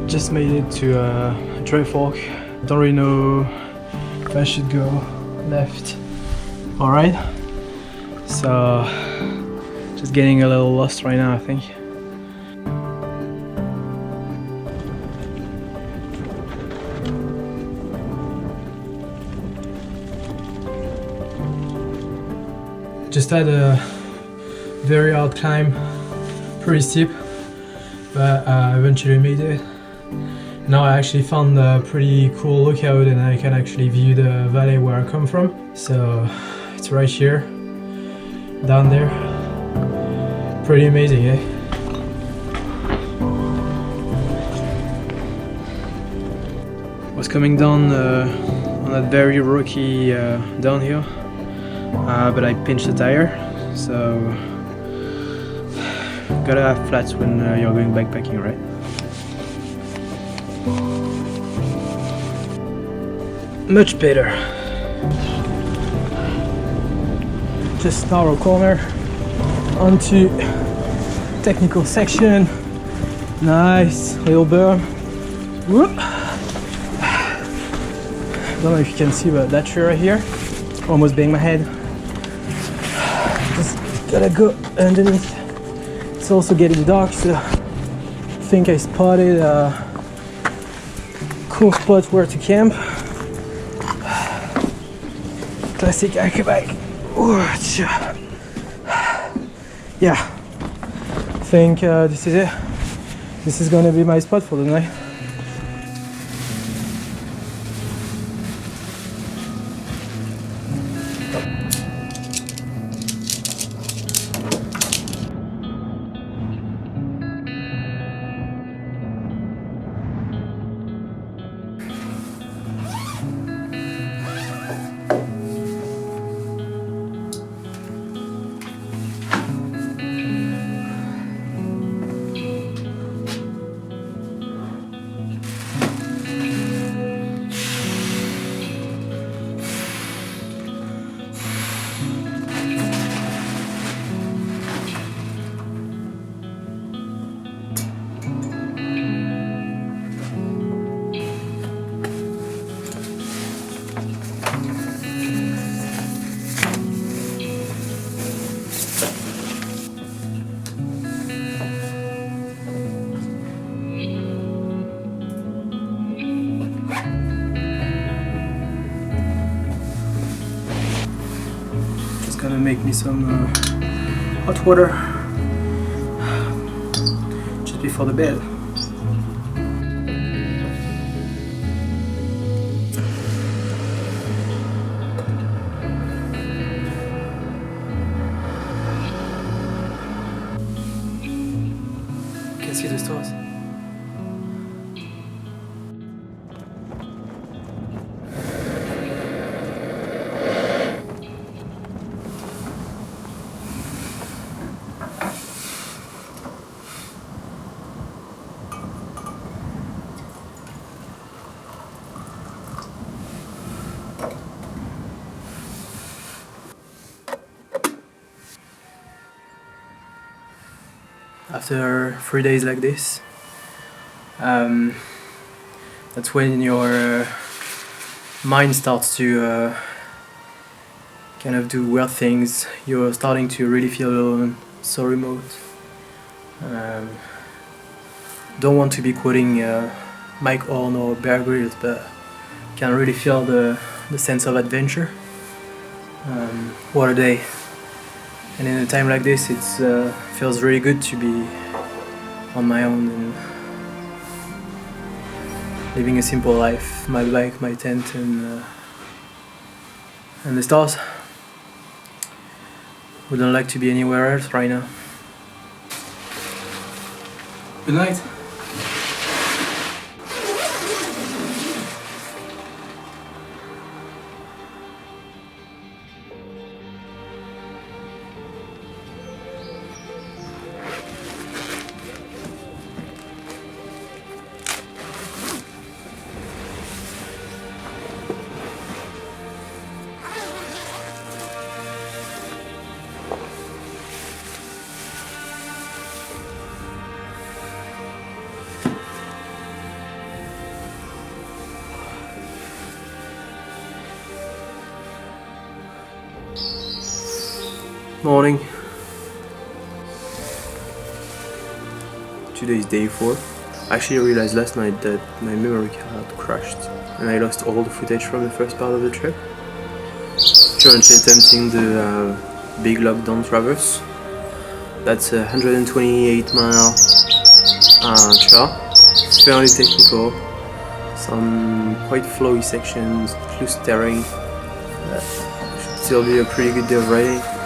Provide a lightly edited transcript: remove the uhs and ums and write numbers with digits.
Just made it to a dry fork. Don't really know if I should go left or right. So just getting a little lost right now, I think. Just had a very hard climb, pretty steep, but eventually made it. Now I actually found a pretty cool lookout and I can actually view the valley where I come from. So it's right here, down there. Pretty amazing, eh? Was coming down on that very rocky downhill. But I pinched the tire, so gotta have flats when you're going backpacking, right? Much better. Just narrow corner onto technical section. Nice little berm. Whoop. Don't know if you can see, but that tree right here almost banged my head. Just gotta go underneath. It's also getting dark, so I think I spotted a cool spot where to camp. Classic hiker bike. Yeah, I think this is it. This is gonna be my spot for the night. Gonna make me some hot water just before the bed. You can see the stars. After 3 days like this, that's when your mind starts to kind of do weird things. You're starting to really feel alone, so remote. Don't want to be quoting Mike Horn or Bear Grylls, but can really feel the sense of adventure. What a day. And in a time like this, it feels really good to be on my own and living a simple life. My bike, my tent, and the stars. Wouldn't like to be anywhere else right now. Good night. morning. Today is day 4. I actually realized last night that my memory card crashed and I lost all the footage from the first part of the trip. Currently attempting the big lockdown traverse. That's a 128 mile trail. It's fairly technical. Some quite flowy sections, loose terrain. Should still be a pretty good day of riding.